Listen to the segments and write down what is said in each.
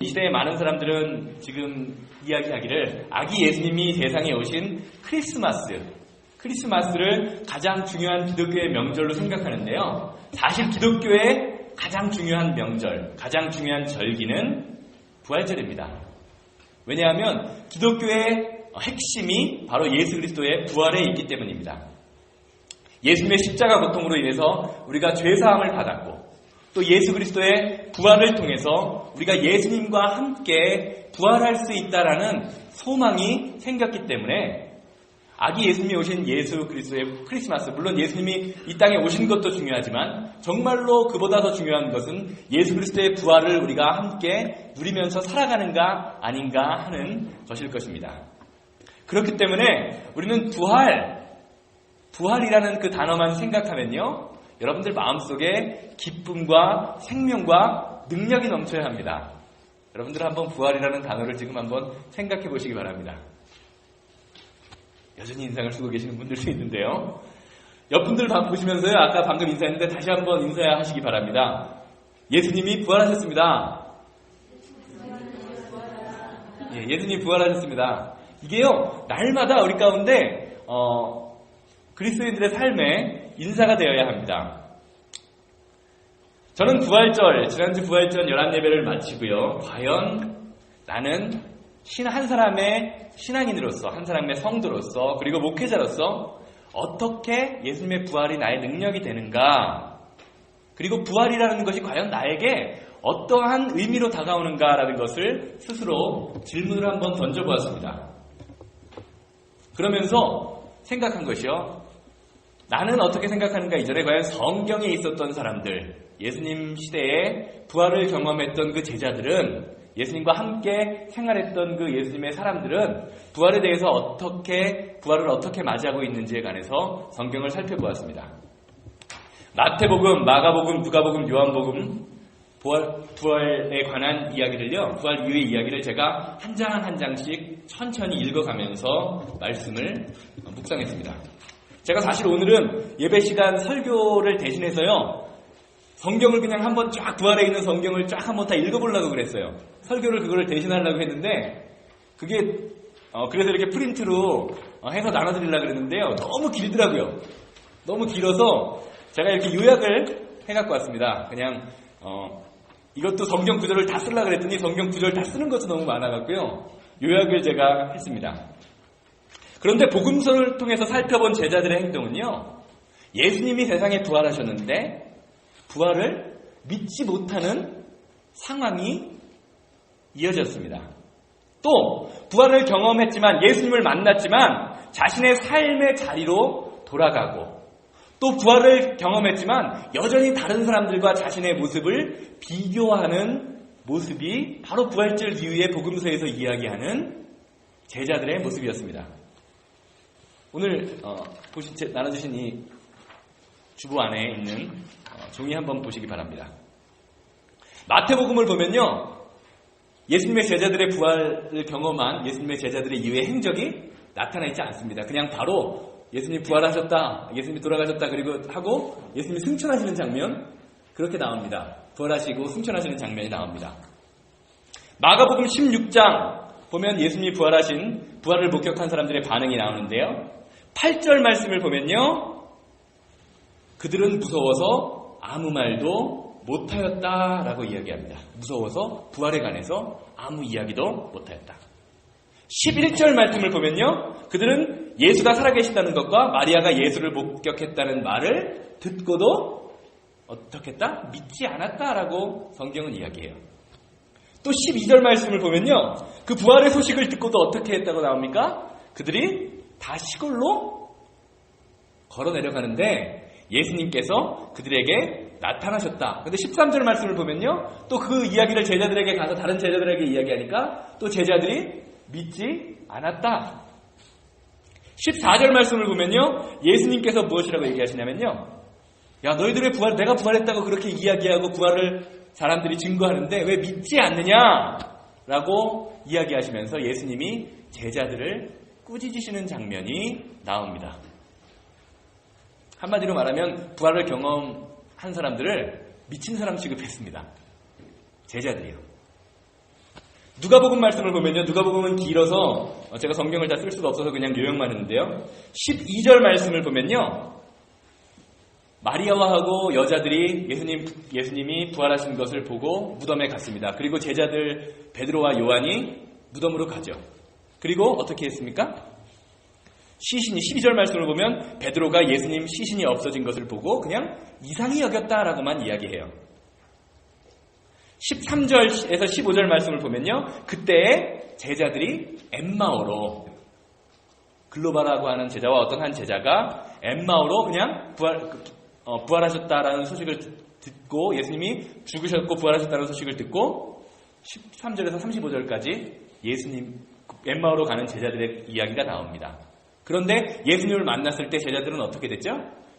이 시대에 많은 사람들은 지금 이야기하기를 아기 예수님이 세상에 오신 크리스마스를 가장 중요한 기독교의 명절로 생각하는데요. 사실 기독교의 가장 중요한 명절, 가장 중요한 절기는 부활절입니다. 왜냐하면 기독교의 핵심이 바로 예수 그리스도의 부활에 있기 때문입니다. 예수님의 십자가 고통으로 인해서 우리가 죄사함을 받았고 또 예수 그리스도의 부활을 통해서 우리가 예수님과 함께 부활할 수 있다라는 소망이 생겼기 때문에 아기 예수님이 오신 예수 그리스도의 크리스마스, 물론 예수님이 이 땅에 오신 것도 중요하지만 정말로 그보다 더 중요한 것은 예수 그리스도의 부활을 우리가 함께 누리면서 살아가는가 아닌가 하는 것일 것입니다. 그렇기 때문에 우리는 부활이라는 그 단어만 생각하면요, 여러분들 마음속에 기쁨과 생명과 능력이 넘쳐야 합니다. 여러분들 한번 부활이라는 단어를 지금 한번 생각해 보시기 바랍니다. 여전히 인상을 쓰고 계시는 분들도 있는데요. 옆분들 보시면서요, 아까 방금 인사했는데 다시 한번 인사하시기 바랍니다. 예수님이 부활하셨습니다. 예, 예수님이 부활하셨습니다. 이게요, 날마다 우리 가운데 그리스도인들의 삶에 인사가 되어야 합니다. 저는 지난주 부활절 11예배를 마치고요, 과연 나는 한 사람의 신앙인으로서, 한 사람의 성도로서, 그리고 목회자로서 어떻게 예수님의 부활이 나의 능력이 되는가, 그리고 부활이라는 것이 과연 나에게 어떠한 의미로 다가오는가라는 것을 스스로 질문을 한번 던져보았습니다. 그러면서 생각한 것이요, 나는 어떻게 생각하는가 이전에 과연 성경에 있었던 사람들, 예수님 시대에 부활을 경험했던 그 제자들은, 예수님과 함께 생활했던 그 예수님의 사람들은 부활에 대해서 부활을 어떻게 맞이하고 있는지에 관해서 성경을 살펴보았습니다. 마태복음, 마가복음, 누가복음, 요한복음, 부활에 관한 이야기를요, 부활 이후의 이야기를 제가 한 장 한 장씩 천천히 읽어가면서 말씀을 묵상했습니다. 제가 사실 오늘은 예배 시간 설교를 대신해서요, 성경을 그냥 한번 쫙, 부활에 있는 성경을 쫙 한번 다 읽어보려고 그랬어요. 설교를 그거를 대신하려고 했는데, 그게 그래서 이렇게 프린트로 해서 나눠드리려고 그랬는데요, 너무 길더라고요. 너무 길어서 제가 이렇게 요약을 해갖고 왔습니다. 그냥 이것도 성경 구절을 다 쓰려고 그랬더니 성경 구절 다 쓰는 것도 너무 많아갖고요, 요약을 제가 했습니다. 그런데 복음서를 통해서 살펴본 제자들의 행동은요, 예수님이 세상에 부활하셨는데 부활을 믿지 못하는 상황이 이어졌습니다. 또 부활을 경험했지만, 예수님을 만났지만 자신의 삶의 자리로 돌아가고, 또 부활을 경험했지만 여전히 다른 사람들과 자신의 모습을 비교하는 모습이 바로 부활절 이후에 복음서에서 이야기하는 제자들의 모습이었습니다. 오늘 나눠주신 이 주보 안에 있는 종이 한번 보시기 바랍니다. 마태복음을 보면요, 예수님의 제자들의 부활을 경험한 예수님의 제자들의 이후의 행적이 나타나 있지 않습니다. 그냥 바로 예수님이 부활하셨다, 예수님이 돌아가셨다, 그리고 하고 예수님이 승천하시는 장면, 그렇게 나옵니다. 부활하시고 승천하시는 장면이 나옵니다. 마가복음 16장 보면 예수님이 부활을 목격한 사람들의 반응이 나오는데요, 8절 말씀을 보면요, 그들은 무서워서 아무 말도 못하였다라고 이야기합니다. 무서워서 부활에 관해서 아무 이야기도 못하였다. 11절 말씀을 보면요, 그들은 예수가 살아계신다는 것과 마리아가 예수를 목격했다는 말을 듣고도 어떻게 했다? 믿지 않았다라고 성경은 이야기해요. 또 12절 말씀을 보면요, 그 부활의 소식을 듣고도 어떻게 했다고 나옵니까? 그들이 다 시골로 걸어 내려가는데 예수님께서 그들에게 나타나셨다. 근데 13절 말씀을 보면요, 또 그 이야기를 제자들에게 가서 다른 제자들에게 이야기하니까 또 제자들이 믿지 않았다. 14절 말씀을 보면요, 예수님께서 무엇이라고 얘기하시냐면요, 야, 너희들의 부활, 내가 부활했다고 그렇게 이야기하고 부활을 사람들이 증거하는데 왜 믿지 않느냐? 라고 이야기하시면서 예수님이 제자들을 꾸짖으시는 장면이 나옵니다. 한마디로 말하면 부활을 경험한 사람들을 미친 사람 취급했습니다. 제자들이요. 누가복음 말씀을 보면요. 누가복음은 길어서 제가 성경을 다 쓸 수가 없어서 그냥 요약만 했는데요. 12절 말씀을 보면요. 마리아와 여자들이 예수님이 부활하신 것을 보고 무덤에 갔습니다. 그리고 제자들 베드로와 요한이 무덤으로 가죠. 그리고 어떻게 했습니까? 시신이 12절 말씀을 보면 베드로가 예수님 시신이 없어진 것을 보고 그냥 이상히 여겼다라고만 이야기해요. 13절에서 15절 말씀을 보면요. 그때 제자들이 엠마오로 글로바라고 하는 제자와 어떤 한 제자가 엠마오로 그냥 부활하셨다라는 소식을 듣고 예수님이 죽으셨고 부활하셨다는 소식을 듣고 13절에서 35절까지 예수님 엠마오로 가는 제자들의 이야기가 나옵니다. 그런데 예수님을 만났을 때 제자들은 어떻게 됐죠?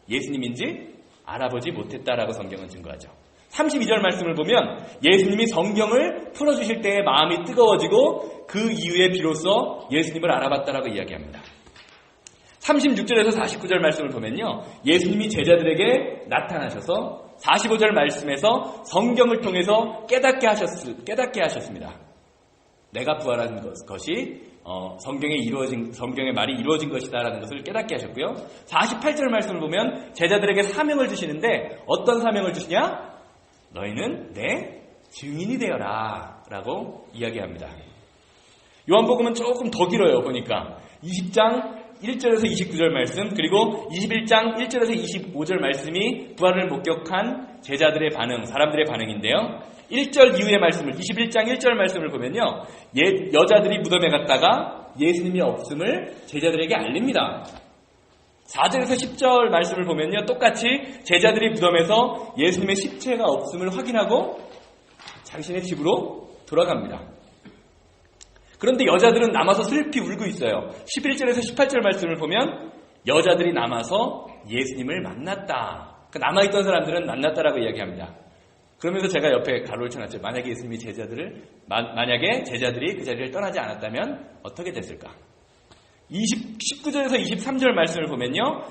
예수님인지 알아보지 못했다라고 성경은 증거하죠. 32절 말씀을 보면 예수님이 성경을 풀어주실 때의 마음이 뜨거워지고 그 이후에 비로소 예수님을 알아봤다라고 이야기합니다. 36절에서 49절 말씀을 보면요. 예수님이 제자들에게 나타나셔서 45절 말씀에서 성경을 통해서 깨닫게 하셨습니다. 내가 부활한 것이 성경의 말이 이루어진 것이다라는 것을 깨닫게 하셨고요. 48절 말씀을 보면 제자들에게 사명을 주시는데 어떤 사명을 주시냐? 너희는 내 증인이 되어라 라고 이야기합니다. 요한복음은 조금 더 길어요. 보니까 20장 1절에서 29절 말씀 그리고 21장 1절에서 25절 말씀이 부활을 목격한 제자들의 반응, 사람들의 반응인데요. 1절 이후의 말씀을 21장 1절 말씀을 보면요. 여자들이 무덤에 갔다가 예수님이 없음을 제자들에게 알립니다. 4절에서 10절 말씀을 보면요. 똑같이 제자들이 무덤에서 예수님의 시체가 없음을 확인하고 자신의 집으로 돌아갑니다. 그런데 여자들은 남아서 슬피 울고 있어요. 11절에서 18절 말씀을 보면 여자들이 남아서 예수님을 만났다. 남아있던 사람들은 만났다라고 이야기합니다. 그러면서 제가 옆에 가로를 쳐놨죠. 만약에 제자들이 그 자리를 떠나지 않았다면 어떻게 됐을까? 19절에서 23절 말씀을 보면요.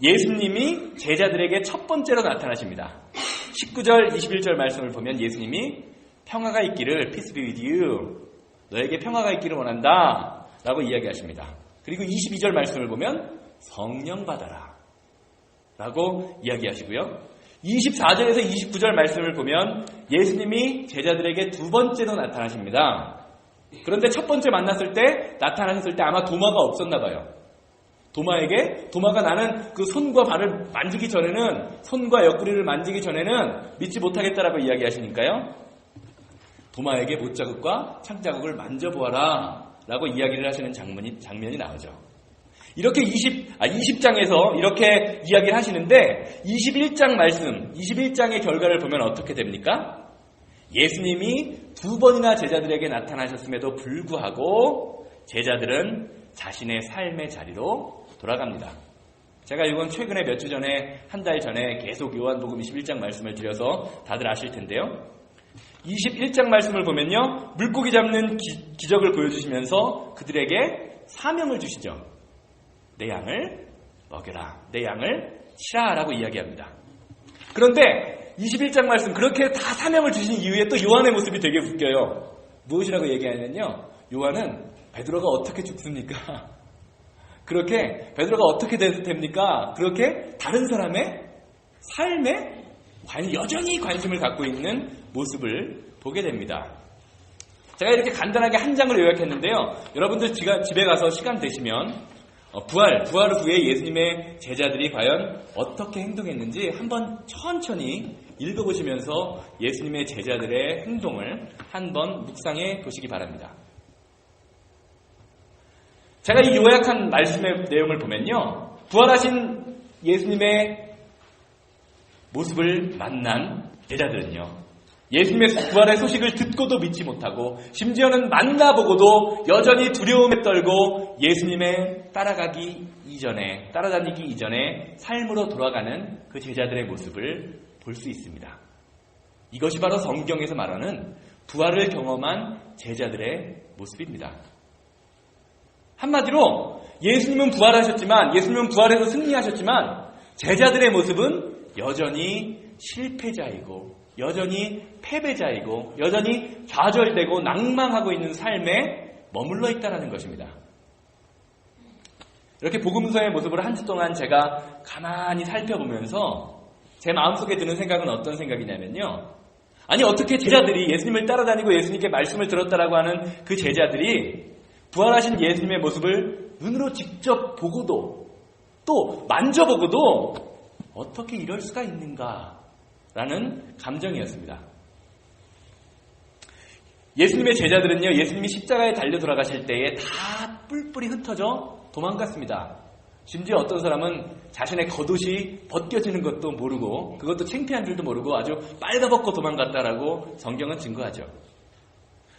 예수님이 제자들에게 첫 번째로 나타나십니다. 19절, 21절 말씀을 보면 예수님이 평화가 있기를 peace be with you. 너에게 평화가 있기를 원한다 라고 이야기하십니다. 그리고 22절 말씀을 보면 성령 받아라 라고 이야기하시고요. 24절에서 29절 말씀을 보면 예수님이 제자들에게 두 번째로 나타나십니다. 그런데 첫 번째 나타나셨을 때 아마 도마가 없었나 봐요. 도마가 나는 그 손과 발을 만지기 전에는, 손과 옆구리를 만지기 전에는 믿지 못하겠다라고 이야기하시니까요. 도마에게 못자국과 창자국을 만져보아라 라고 이야기를 하시는 장면이 나오죠. 이렇게 20장에서 이렇게 이야기를 하시는데 21장 말씀, 21장의 결과를 보면 어떻게 됩니까? 예수님이 두 번이나 제자들에게 나타나셨음에도 불구하고 제자들은 자신의 삶의 자리로 돌아갑니다. 제가 이건 최근에 몇 주 전에, 한 달 전에 계속 요한복음 21장 말씀을 드려서 다들 아실 텐데요. 21장 말씀을 보면요. 물고기 잡는 기적을 보여주시면서 그들에게 사명을 주시죠. 내 양을 먹여라. 내 양을 치라 라고 이야기합니다. 그런데 21장 말씀 그렇게 다 사명을 주신 이후에 또 요한의 모습이 되게 웃겨요. 무엇이라고 얘기하냐면요. 요한은 베드로가 어떻게 죽습니까? 그렇게 베드로가 어떻게 됩니까? 그렇게 다른 사람의 삶에 여전히 관심을 갖고 있는 모습을 보게 됩니다. 제가 이렇게 간단하게 한 장을 요약했는데요. 여러분들 집에 가서 시간 되시면 부활 후에 예수님의 제자들이 과연 어떻게 행동했는지 한번 천천히 읽어보시면서 예수님의 제자들의 행동을 한번 묵상해 보시기 바랍니다. 제가 이 요약한 말씀의 내용을 보면요. 부활하신 예수님의 모습을 만난 제자들은요. 예수님의 부활의 소식을 듣고도 믿지 못하고 심지어는 만나보고도 여전히 두려움에 떨고 예수님의 따라다니기 이전에 삶으로 돌아가는 그 제자들의 모습을 볼 수 있습니다. 이것이 바로 성경에서 말하는 부활을 경험한 제자들의 모습입니다. 한마디로 예수님은 부활해서 승리하셨지만 제자들의 모습은 여전히 실패자이고 여전히 패배자이고 여전히 좌절되고 낭망하고 있는 삶에 머물러 있다는 것입니다. 이렇게 복음서의 모습을 한 주 동안 제가 가만히 살펴보면서 제 마음속에 드는 생각은 어떤 생각이냐면요. 아니 어떻게 제자들이 예수님을 따라다니고 예수님께 말씀을 들었다라고 하는 그 제자들이 부활하신 예수님의 모습을 눈으로 직접 보고도 또 만져보고도 어떻게 이럴 수가 있는가라는 감정이었습니다. 예수님의 제자들은요, 예수님이 십자가에 달려 돌아가실 때에 다 뿔뿔이 흩어져 도망갔습니다. 심지어 어떤 사람은 자신의 겉옷이 벗겨지는 것도 모르고 그것도 창피한 줄도 모르고 아주 빨가벗고 도망갔다라고 성경은 증거하죠.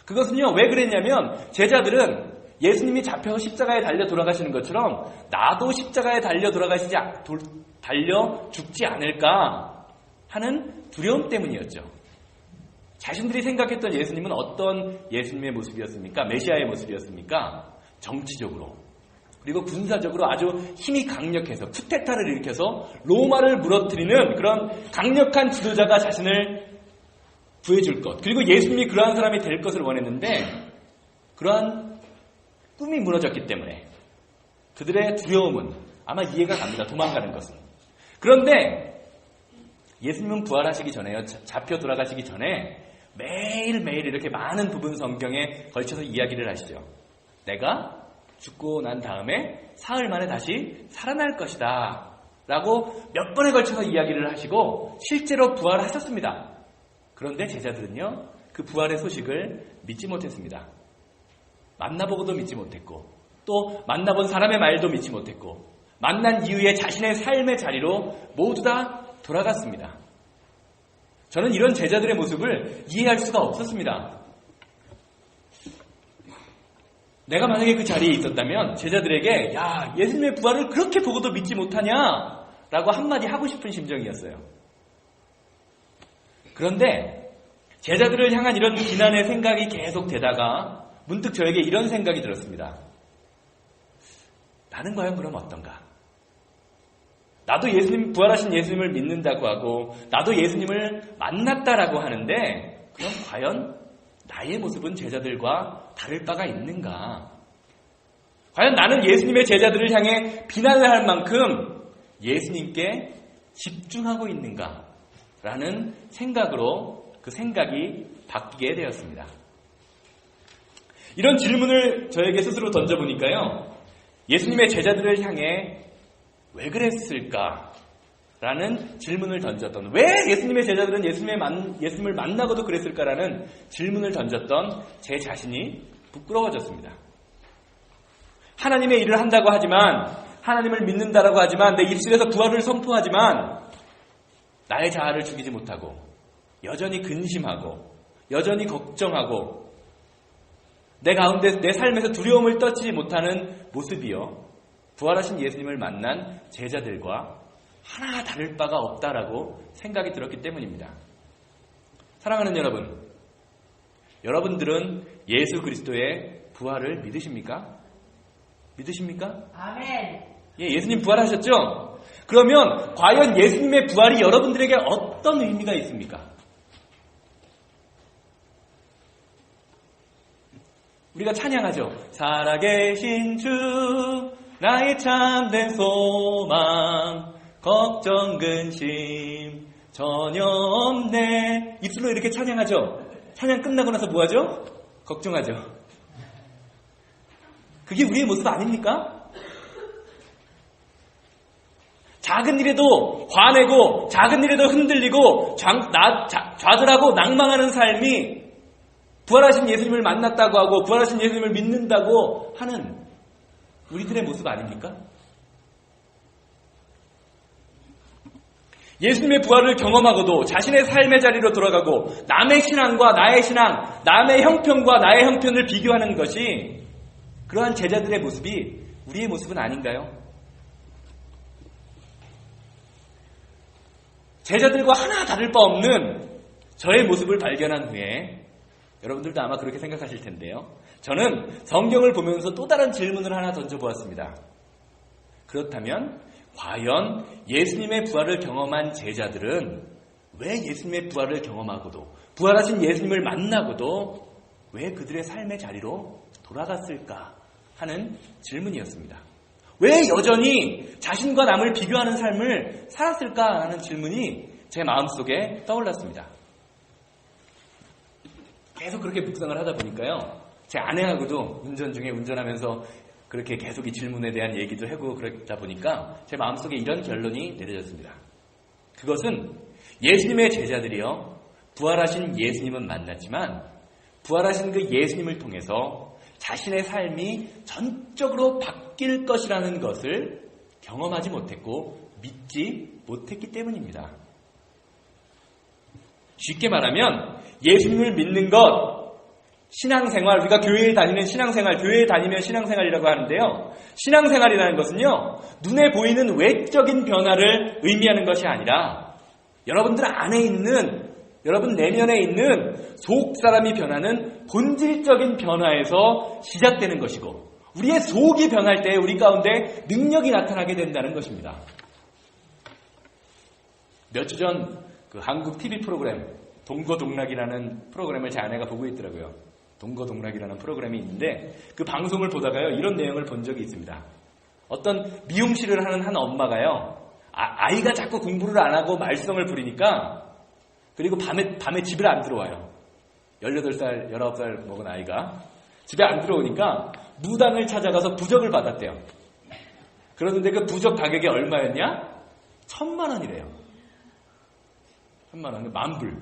그것은요, 왜 그랬냐면 제자들은 예수님이 잡혀서 십자가에 달려 돌아가시는 것처럼 나도 십자가에 달려 달려 죽지 않을까 하는 두려움 때문이었죠. 자신들이 생각했던 예수님은 어떤 예수님의 모습이었습니까? 메시아의 모습이었습니까? 정치적으로 그리고 군사적으로 아주 힘이 강력해서 쿠데타를 일으켜서 로마를 무너뜨리는 그런 강력한 지도자가 자신을 구해줄 것, 그리고 예수님이 그러한 사람이 될 것을 원했는데 그러한 꿈이 무너졌기 때문에 그들의 두려움은 아마 이해가 갑니다. 도망가는 것은. 그런데 예수님은 부활하시기 전에요, 잡혀 돌아가시기 전에 매일매일 이렇게 많은 부분 성경에 걸쳐서 이야기를 하시죠. 내가 죽고 난 다음에 사흘 만에 다시 살아날 것이다 라고 몇 번에 걸쳐서 이야기를 하시고 실제로 부활하셨습니다. 그런데 제자들은요, 그 부활의 소식을 믿지 못했습니다. 만나보고도 믿지 못했고 또 만나본 사람의 말도 믿지 못했고 만난 이후에 자신의 삶의 자리로 모두 다 돌아갔습니다. 저는 이런 제자들의 모습을 이해할 수가 없었습니다. 내가 만약에 그 자리에 있었다면 제자들에게 야, 예수님의 부활을 그렇게 보고도 믿지 못하냐? 라고 한마디 하고 싶은 심정이었어요. 그런데 제자들을 향한 이런 비난의 생각이 계속 되다가 문득 저에게 이런 생각이 들었습니다. 나는 과연 그럼 어떤가? 나도 예수님, 부활하신 예수님을 믿는다고 하고 나도 예수님을 만났다라고 하는데 그럼 과연 나의 모습은 제자들과 다를 바가 있는가? 과연 나는 예수님의 제자들을 향해 비난을 할 만큼 예수님께 집중하고 있는가? 라는 생각으로 그 생각이 바뀌게 되었습니다. 이런 질문을 저에게 스스로 던져보니까요, 예수님의 제자들을 향해 왜 그랬을까? 라는 질문을 던졌던, 왜 예수님의 제자들은 예수님을 만나고도 그랬을까라는 질문을 던졌던 제 자신이 부끄러워졌습니다. 하나님의 일을 한다고 하지만, 하나님을 믿는다라고 하지만, 내 입술에서 부활을 선포하지만 나의 자아를 죽이지 못하고 여전히 근심하고 여전히 걱정하고 내 가운데 내 삶에서 두려움을 떨치지 못하는 모습이요, 부활하신 예수님을 만난 제자들과 하나 다를 바가 없다라고 생각이 들었기 때문입니다. 사랑하는 여러분, 여러분들은 예수 그리스도의 부활을 믿으십니까? 믿으십니까? 아멘. 예, 예수님 부활하셨죠? 그러면 과연 예수님의 부활이 여러분들에게 어떤 의미가 있습니까? 우리가 찬양하죠. 살아계신 주, 나의 참된 소망, 걱정 근심 전혀 없네. 입술로 이렇게 찬양하죠. 찬양 끝나고 나서 뭐하죠? 걱정하죠. 그게 우리의 모습 아닙니까? 작은 일에도 화내고 작은 일에도 흔들리고 좌절하고 낭망하는 삶이 부활하신 예수님을 만났다고 하고 부활하신 예수님을 믿는다고 하는 우리들의 모습 아닙니까? 예수님의 부활을 경험하고도 자신의 삶의 자리로 돌아가고 남의 신앙과 나의 신앙, 남의 형편과 나의 형편을 비교하는 것이 그러한 제자들의 모습이 우리의 모습은 아닌가요? 제자들과 하나 다를 바 없는 저의 모습을 발견한 후에 여러분들도 아마 그렇게 생각하실 텐데요. 저는 성경을 보면서 또 다른 질문을 하나 던져보았습니다. 그렇다면 과연 예수님의 부활을 경험한 제자들은 왜 예수님의 부활을 경험하고도 부활하신 예수님을 만나고도 왜 그들의 삶의 자리로 돌아갔을까 하는 질문이었습니다. 왜 여전히 자신과 남을 비교하는 삶을 살았을까 하는 질문이 제 마음속에 떠올랐습니다. 계속 그렇게 묵상을 하다 보니까요. 제 아내하고도 운전 중에 운전하면서 그렇게 계속 이 질문에 대한 얘기도 하고 그러다 보니까 제 마음속에 이런 결론이 내려졌습니다. 그것은 예수님의 제자들이요. 부활하신 예수님은 만났지만 부활하신 그 예수님을 통해서 자신의 삶이 전적으로 바뀔 것이라는 것을 경험하지 못했고 믿지 못했기 때문입니다. 쉽게 말하면 예수님을 믿는 것, 신앙생활, 우리가 교회에 다니는 신앙생활, 교회에 다니면 신앙생활이라고 하는데요. 신앙생활이라는 것은요, 눈에 보이는 외적인 변화를 의미하는 것이 아니라 여러분들 안에 있는, 여러분 내면에 있는 속 사람이 변하는 본질적인 변화에서 시작되는 것이고 우리의 속이 변할 때 우리 가운데 능력이 나타나게 된다는 것입니다. 몇 주 전 그 한국 TV 프로그램 동거동락이라는 프로그램을 제 아내가 보고 있더라고요. 동거동락이라는 프로그램이 있는데 그 방송을 보다가요 이런 내용을 본 적이 있습니다. 어떤 미용실을 하는 한 엄마가요 아이가 자꾸 공부를 안 하고 말썽을 부리니까 그리고 밤에 집에 안 들어와요. 18살, 19살 먹은 아이가 집에 안 들어오니까 무당을 찾아가서 부적을 받았대요. 그러는데 그 부적 가격이 얼마였냐? 1,000만 원이래요. 1,000만 원, 10,000불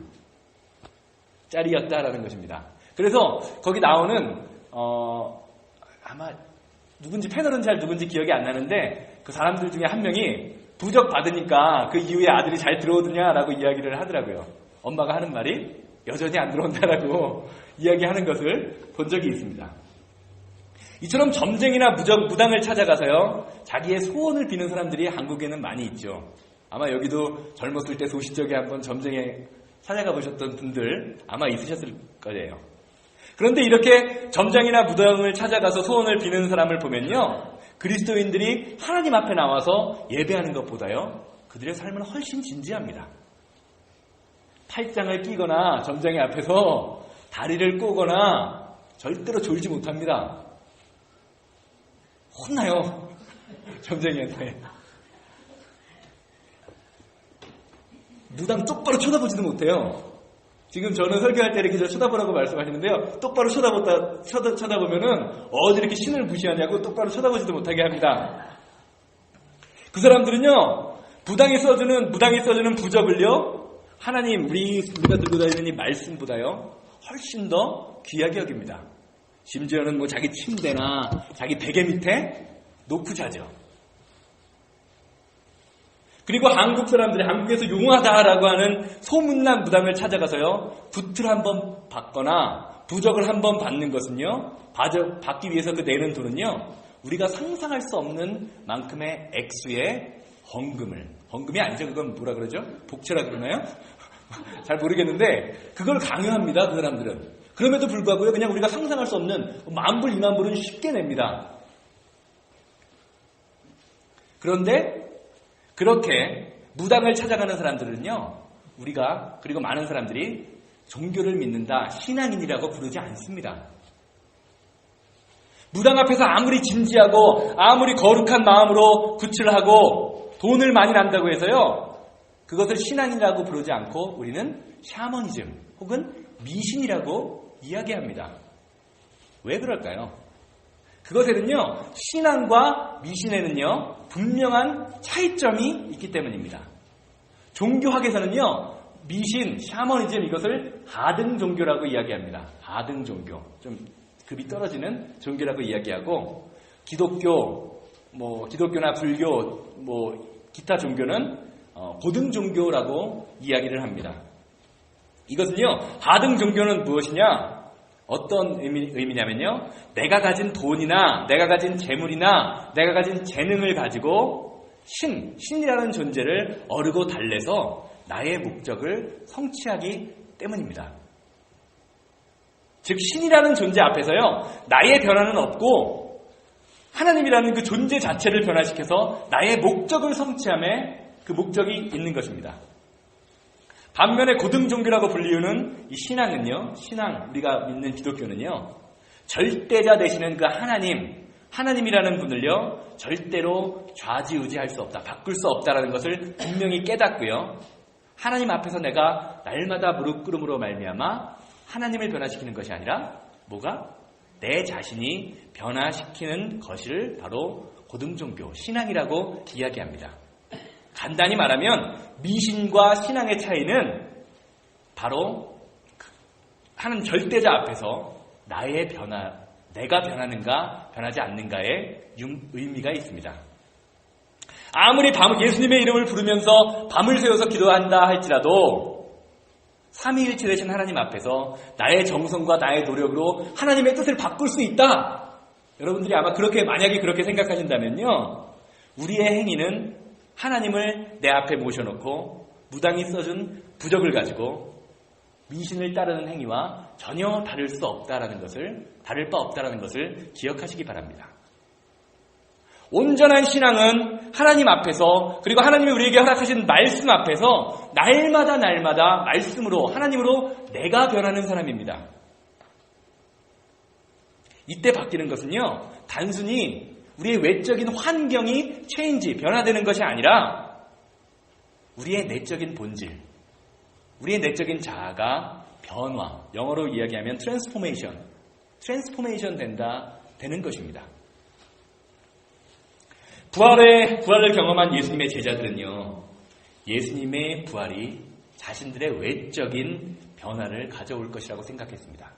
짜리였다라는 것입니다. 그래서 거기 나오는 아마 누군지 패널은 잘 누군지 기억이 안 나는데 그 사람들 중에 한 명이 부적 받으니까 그 이후에 아들이 잘 들어오더냐라고 이야기를 하더라고요. 엄마가 하는 말이 여전히 안 들어온다라고 이야기하는 것을 본 적이 있습니다. 이처럼 점쟁이나 무당을 찾아가서요 자기의 소원을 비는 사람들이 한국에는 많이 있죠. 아마 여기도 젊었을 때 소시적에 한번 점쟁이 찾아가 보셨던 분들 아마 있으셨을 거예요. 그런데 이렇게 점장이나 무당을 찾아가서 소원을 비는 사람을 보면요 그리스도인들이 하나님 앞에 나와서 예배하는 것보다요 그들의 삶은 훨씬 진지합니다. 팔짱을 끼거나 점장의 앞에서 다리를 꼬거나 절대로 졸지 못합니다. 혼나요. 점쟁이한테. 무당 똑바로 쳐다보지도 못해요. 지금 저는 설교할 때 이렇게 쳐다보라고 말씀하시는데요. 똑바로 쳐다보면은 어디 이렇게 신을 무시하냐고 똑바로 쳐다보지도 못하게 합니다. 그 사람들은요, 무당이 써주는 부적을요, 하나님, 우리가 들고 다니는 이 말씀보다요, 훨씬 더 귀하게 여깁니다. 심지어는 뭐 자기 침대나 자기 베개 밑에 놓고 자죠. 그리고 한국 사람들이 한국에서 용하다라고 하는 소문난 무당을 찾아가서요, 붓을 한번 받거나 부적을 한번 받는 것은요, 받기 위해서 그 내는 돈은요, 우리가 상상할 수 없는 만큼의 액수의 헌금이 아니죠. 그건 뭐라 그러죠? 복채라 그러나요? 잘 모르겠는데 그걸 강요합니다. 그 사람들은. 그럼에도 불구하고요, 그냥 우리가 상상할 수 없는 10,000불, 20,000불은 쉽게 냅니다. 그런데 그렇게 무당을 찾아가는 사람들은요, 우리가 그리고 많은 사람들이 종교를 믿는다, 신앙인이라고 부르지 않습니다. 무당 앞에서 아무리 진지하고 아무리 거룩한 마음으로 굿을 하고 돈을 많이 난다고 해서요, 그것을 신앙이라고 부르지 않고 우리는 샤머니즘 혹은 미신이라고 이야기합니다. 왜 그럴까요? 그것에는요, 신앙과 미신에는요, 분명한 차이점이 있기 때문입니다. 종교학에서는요, 미신, 샤머니즘 이것을 하등 종교라고 이야기합니다. 하등 종교. 좀 급이 떨어지는 종교라고 이야기하고, 기독교나 불교, 기타 종교는 고등 종교라고 이야기를 합니다. 이것은요, 하등 종교는 무엇이냐? 어떤 의미냐면요, 내가 가진 돈이나 내가 가진 재물이나 내가 가진 재능을 가지고 신이라는 존재를 어르고 달래서 나의 목적을 성취하기 때문입니다. 즉 신이라는 존재 앞에서요, 나의 변화는 없고 하나님이라는 그 존재 자체를 변화시켜서 나의 목적을 성취함에 그 목적이 있는 것입니다. 반면에 고등종교라고 불리우는 이 신앙은요, 우리가 믿는 기독교는요, 절대자 되시는 그 하나님이라는 분을요, 절대로 좌지우지할 수 없다, 바꿀 수 없다라는 것을 분명히 깨닫고요, 하나님 앞에서 내가 날마다 무릎 꿇음으로 말미암아 하나님을 변화시키는 것이 아니라 뭐가? 내 자신이 변화시키는 것을 바로 고등종교, 신앙이라고 이야기합니다. 간단히 말하면 미신과 신앙의 차이는 바로 하는 절대자 앞에서 내가 변하는가 변하지 않는가의 의미가 있습니다. 아무리 예수님의 이름을 부르면서 밤을 새워서 기도한다 할지라도 삼위일체 되신 하나님 앞에서 나의 정성과 나의 노력으로 하나님의 뜻을 바꿀 수 있다. 여러분들이 아마 만약에 그렇게 생각하신다면요, 우리의 행위는 하나님을 내 앞에 모셔놓고 무당이 써준 부적을 가지고 미신을 따르는 행위와 전혀 다를 바 없다라는 것을 기억하시기 바랍니다. 온전한 신앙은 하나님 앞에서, 그리고 하나님이 우리에게 허락하신 말씀 앞에서 날마다 말씀으로, 하나님으로 내가 변하는 사람입니다. 이때 바뀌는 것은요, 단순히 우리의 외적인 환경이 변화되는 것이 아니라 우리의 내적인 본질, 우리의 내적인 자아가 변화, 영어로 이야기하면 트랜스포메이션 되는 것입니다. 부활을 경험한 예수님의 제자들은요, 예수님의 부활이 자신들의 외적인 변화를 가져올 것이라고 생각했습니다.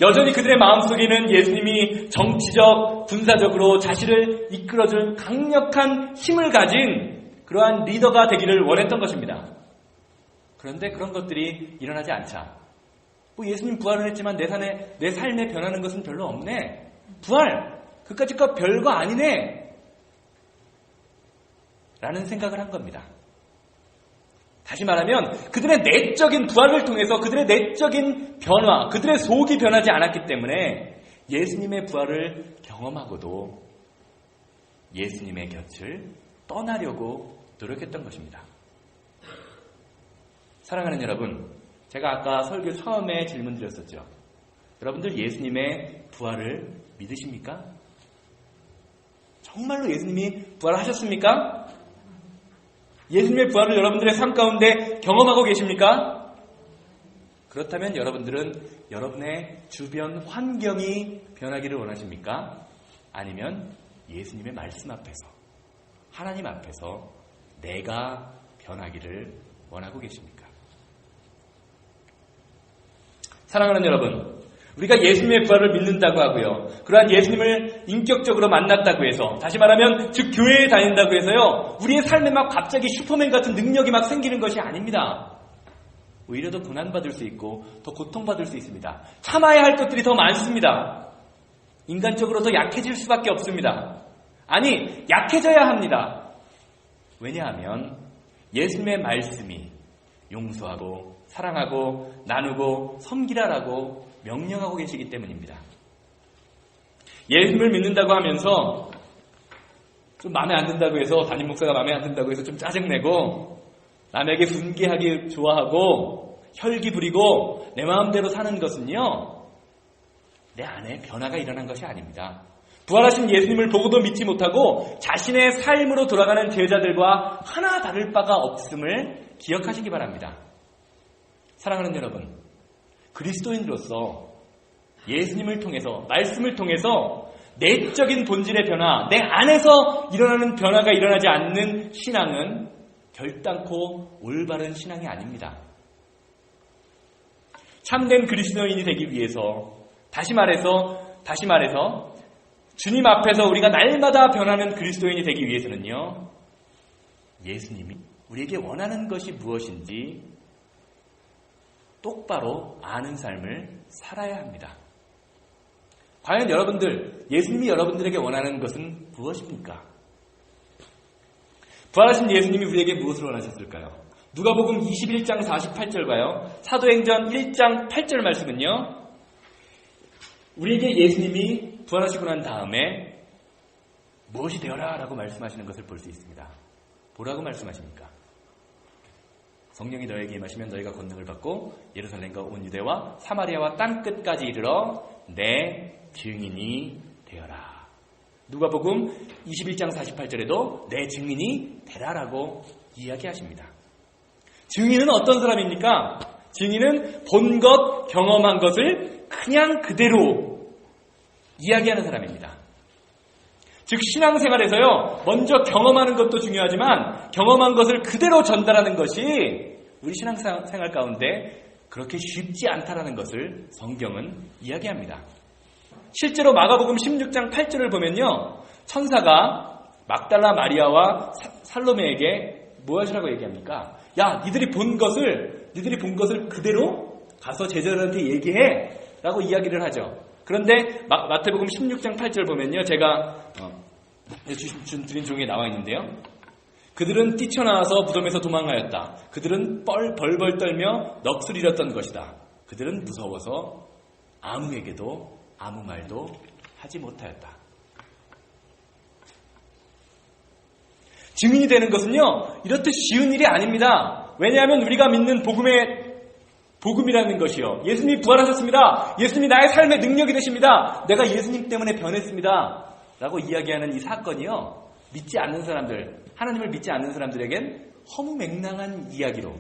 여전히 그들의 마음속에는 예수님이 정치적, 군사적으로 자신을 이끌어줄 강력한 힘을 가진 그러한 리더가 되기를 원했던 것입니다. 그런데 그런 것들이 일어나지 않자, 예수님 부활을 했지만 내 삶에 변하는 것은 별로 없네. 부활! 그까짓 거 별거 아니네. 라는 생각을 한 겁니다. 다시 말하면 그들의 내적인 부활을 통해서 그들의 내적인 변화, 그들의 속이 변하지 않았기 때문에 예수님의 부활을 경험하고도 예수님의 곁을 떠나려고 노력했던 것입니다. 사랑하는 여러분, 제가 아까 설교 처음에 질문 드렸었죠. 여러분들 예수님의 부활을 믿으십니까? 정말로 예수님이 부활하셨습니까? 예수님의 부활을 여러분들의 삶 가운데 경험하고 계십니까? 그렇다면 여러분들은 여러분의 주변 환경이 변하기를 원하십니까? 아니면 예수님의 말씀 앞에서, 하나님 앞에서 내가 변하기를 원하고 계십니까? 사랑하는 여러분, 우리가 예수님의 부활을 믿는다고 하고요, 그러한 예수님을 인격적으로 만났다고 해서, 다시 말하면 즉 교회에 다닌다고 해서요, 우리의 삶에 막 갑자기 슈퍼맨 같은 능력이 막 생기는 것이 아닙니다. 오히려 더 고난받을 수 있고 더 고통받을 수 있습니다. 참아야 할 것들이 더 많습니다. 인간적으로 더 약해질 수밖에 없습니다. 아니, 약해져야 합니다. 왜냐하면 예수님의 말씀이 용서하고 사랑하고 나누고 섬기라라고 명령하고 계시기 때문입니다. 예수님을 믿는다고 하면서 좀 마음에 안 든다고 해서, 담임 목사가 마음에 안 든다고 해서 좀 짜증내고 남에게 분개하기 좋아하고 혈기 부리고 내 마음대로 사는 것은요, 내 안에 변화가 일어난 것이 아닙니다. 부활하신 예수님을 보고도 믿지 못하고 자신의 삶으로 돌아가는 제자들과 하나 다를 바가 없음을 기억하시기 바랍니다. 사랑하는 여러분, 그리스도인으로서 예수님을 통해서, 말씀을 통해서 내적인 본질의 변화, 내 안에서 일어나는 변화가 일어나지 않는 신앙은 결단코 올바른 신앙이 아닙니다. 참된 그리스도인이 되기 위해서, 다시 말해서 주님 앞에서 우리가 날마다 변하는 그리스도인이 되기 위해서는요, 예수님이 우리에게 원하는 것이 무엇인지 똑바로 아는 삶을 살아야 합니다. 과연 예수님이 여러분들에게 원하는 것은 무엇입니까? 부활하신 예수님이 우리에게 무엇을 원하셨을까요? 누가복음 21장 48절과요, 사도행전 1장 8절 말씀은요, 우리에게 예수님이 부활하시고 난 다음에 무엇이 되어라 라고 말씀하시는 것을 볼 수 있습니다. 뭐라고 말씀하십니까? 성령이 너에게 임하시면 너희가 권능을 받고 예루살렘과 온 유대와 사마리아와 땅끝까지 이르러 내 증인이 되어라. 누가복음 21장 48절에도 내 증인이 되라라고 이야기하십니다. 증인은 어떤 사람입니까? 증인은 본 것, 경험한 것을 그냥 그대로 이야기하는 사람입니다. 즉 신앙생활에서요, 먼저 경험하는 것도 중요하지만 경험한 것을 그대로 전달하는 것이 우리 신앙생활 가운데 그렇게 쉽지 않다라는 것을 성경은 이야기합니다. 실제로 마가복음 16장 8절을 보면요, 천사가 막달라 마리아와 살로메에게 무엇이라고 얘기합니까? 야, 니들이 본 것을 그대로 가서 제자들한테 얘기해 라고 이야기를 하죠. 그런데 마태복음 16장 8절 보면요, 제가 드린 종이에 나와 있는데요, 그들은 뛰쳐나와서 무덤에서 도망하였다. 그들은 벌벌 떨며 넋을 잃었던 것이다. 그들은 무서워서 아무에게도 아무 말도 하지 못하였다. 증인이 되는 것은요, 이렇듯 쉬운 일이 아닙니다. 왜냐하면 우리가 믿는 복음이라는 것이요, 예수님이 부활하셨습니다. 예수님이 나의 삶의 능력이 되십니다. 내가 예수님 때문에 변했습니다. 라고 이야기하는 이 사건이요, 믿지 않는 사람들, 하나님을 믿지 않는 사람들에겐 허무맹랑한 이야기로,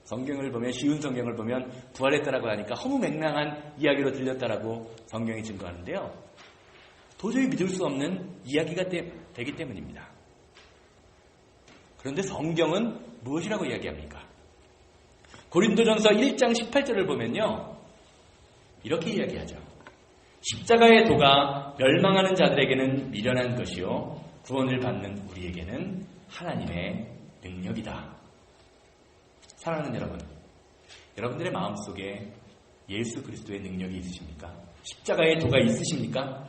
성경을 보면, 쉬운 성경을 보면 부활했다라고 하니까 허무맹랑한 이야기로 들렸다라고 성경이 증거하는데요, 도저히 믿을 수 없는 이야기가 되기 때문입니다. 그런데 성경은 무엇이라고 이야기합니까? 고린도전서 1장 18절을 보면요, 이렇게 이야기하죠. 십자가의 도가 멸망하는 자들에게는 미련한 것이요 구원을 받는 우리에게는 하나님의 능력이다. 사랑하는 여러분, 여러분들의 마음속에 예수 그리스도의 능력이 있으십니까? 십자가의 도가 있으십니까?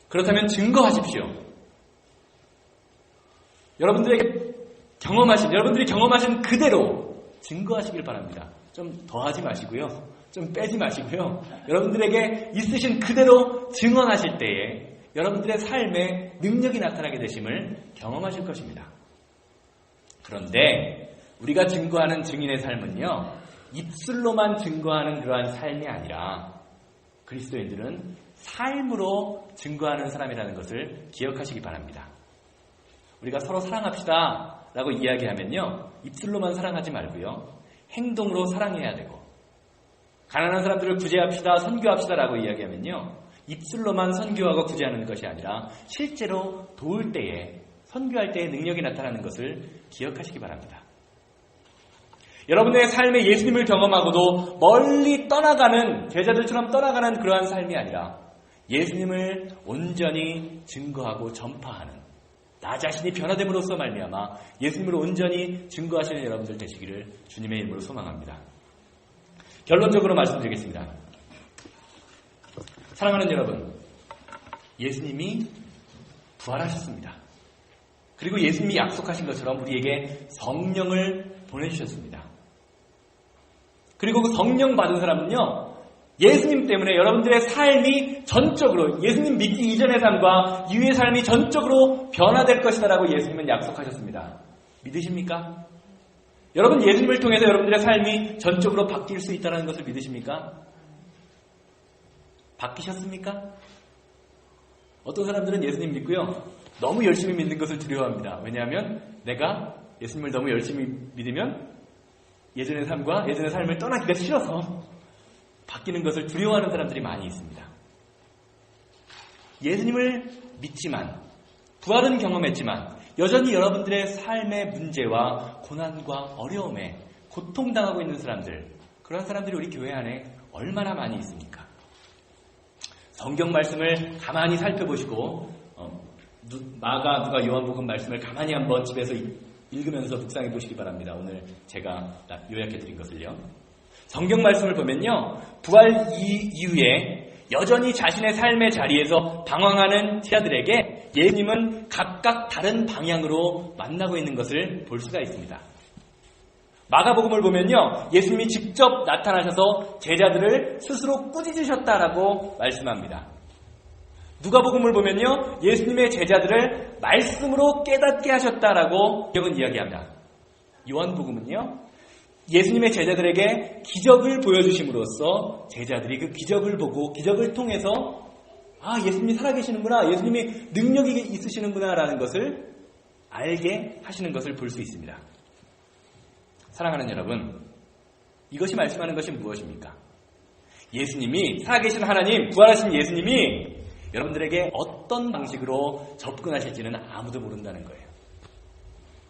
그렇다면 증거하십시오. 여러분들이 경험하신 그대로 증거하시길 바랍니다. 좀 더하지 마시고요, 좀 빼지 마시고요, 여러분들에게 있으신 그대로 증언하실 때에 여러분들의 삶에 능력이 나타나게 되심을 경험하실 것입니다. 그런데 우리가 증거하는 증인의 삶은요, 입술로만 증거하는 그러한 삶이 아니라 그리스도인들은 삶으로 증거하는 사람이라는 것을 기억하시기 바랍니다. 우리가 서로 사랑합시다 라고 이야기하면요, 입술로만 사랑하지 말고요, 행동으로 사랑해야 되고, 가난한 사람들을 구제합시다, 선교합시다 라고 이야기하면요, 입술로만 선교하고 구제하는 것이 아니라 실제로 도울 때에, 선교할 때에 능력이 나타나는 것을 기억하시기 바랍니다. 여러분의 삶에 예수님을 경험하고도 멀리 떠나가는, 제자들처럼 떠나가는 그러한 삶이 아니라 예수님을 온전히 증거하고 전파하는, 나 자신이 변화됨으로써 말미암아 예수님을 온전히 증거하시는 여러분들 되시기를 주님의 이름으로 소망합니다. 결론적으로 말씀드리겠습니다. 사랑하는 여러분, 예수님이 부활하셨습니다. 그리고 예수님이 약속하신 것처럼 우리에게 성령을 보내주셨습니다. 그리고 그 성령 받은 사람은요, 예수님 때문에 여러분들의 삶이 전적으로, 예수님 믿기 이전의 삶과 이후의 삶이 전적으로 변화될 것이다라고 예수님은 약속하셨습니다. 믿으십니까? 여러분, 예수님을 통해서 여러분들의 삶이 전적으로 바뀔 수 있다는 것을 믿으십니까? 바뀌셨습니까? 어떤 사람들은 예수님 믿고요, 너무 열심히 믿는 것을 두려워합니다. 왜냐하면 내가 예수님을 너무 열심히 믿으면 예전의 삶과 예전의 삶을 떠나기가 싫어서 바뀌는 것을 두려워하는 사람들이 많이 있습니다. 예수님을 믿지만, 부활은 경험했지만 여전히 여러분들의 삶의 문제와 고난과 어려움에 고통당하고 있는 사람들, 그런 사람들이 우리 교회 안에 얼마나 많이 있습니까? 성경 말씀을 가만히 살펴보시고 마가, 누가, 요한복음 말씀을 가만히 한번 집에서 읽으면서 묵상해 보시기 바랍니다. 오늘 제가 요약해 드린 것을요. 성경 말씀을 보면요, 부활 이후에 여전히 자신의 삶의 자리에서 방황하는 제자들에게 예수님은 각각 다른 방향으로 만나고 있는 것을 볼 수가 있습니다. 마가복음을 보면요, 예수님이 직접 나타나셔서 제자들을 스스로 꾸짖으셨다라고 말씀합니다. 누가복음을 보면요, 예수님의 제자들을 말씀으로 깨닫게 하셨다라고 기억은 이야기합니다. 요한복음은요, 예수님의 제자들에게 기적을 보여주심으로써 제자들이 그 기적을 보고 기적을 통해서 예수님이 살아계시는구나, 예수님이 능력이 있으시는구나 라는 것을 알게 하시는 것을 볼 수 있습니다. 사랑하는 여러분, 이것이 말씀하는 것이 무엇입니까? 예수님이, 살아계신 하나님, 부활하신 예수님이 여러분들에게 어떤 방식으로 접근하실지는 아무도 모른다는 거예요.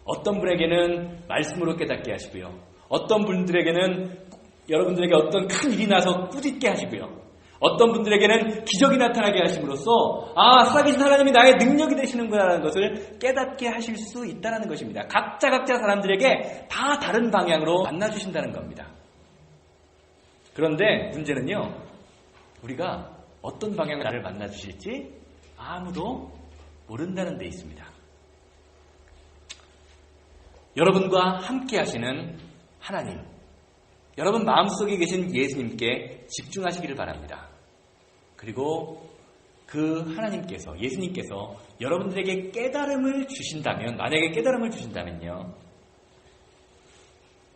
어떤 분에게는 말씀으로 깨닫게 하시고요, 어떤 분들에게는 여러분들에게 어떤 큰 일이 나서 꾸짖게 하시고요, 어떤 분들에게는 기적이 나타나게 하심으로써 살아계신 하나님이 나의 능력이 되시는구나라는 것을 깨닫게 하실 수 있다는 것입니다. 각자 사람들에게 다 다른 방향으로 만나주신다는 겁니다. 그런데 문제는요, 우리가 어떤 방향으로 나를 만나주실지 아무도 모른다는 데 있습니다. 여러분과 함께 하시는 하나님, 여러분 마음속에 계신 예수님께 집중하시기를 바랍니다. 그리고 그 하나님께서, 예수님께서 여러분들에게 깨달음을 주신다면, 만약에 깨달음을 주신다면요,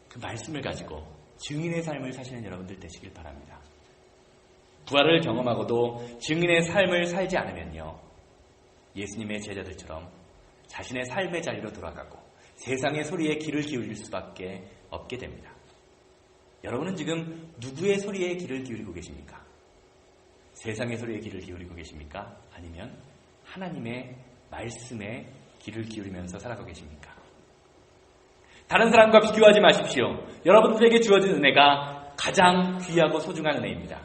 그 말씀을 가지고 증인의 삶을 사시는 여러분들 되시길 바랍니다. 부활을 경험하고도 증인의 삶을 살지 않으면요, 예수님의 제자들처럼 자신의 삶의 자리로 돌아가고 세상의 소리에 귀를 기울일 수밖에 없게 됩니다. 여러분은 지금 누구의 소리에 귀를 기울이고 계십니까? 세상의 소리에 귀를 기울이고 계십니까? 아니면 하나님의 말씀에 귀를 기울이면서 살아가고 계십니까? 다른 사람과 비교하지 마십시오. 여러분들에게 주어진 은혜가 가장 귀하고 소중한 은혜입니다.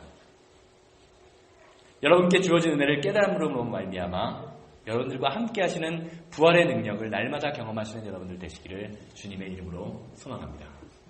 여러분께 주어진 은혜를 깨달음으로 말미암아 여러분들과 함께 하시는 부활의 능력을 날마다 경험하시는 여러분들 되시기를 주님의 이름으로 소망합니다.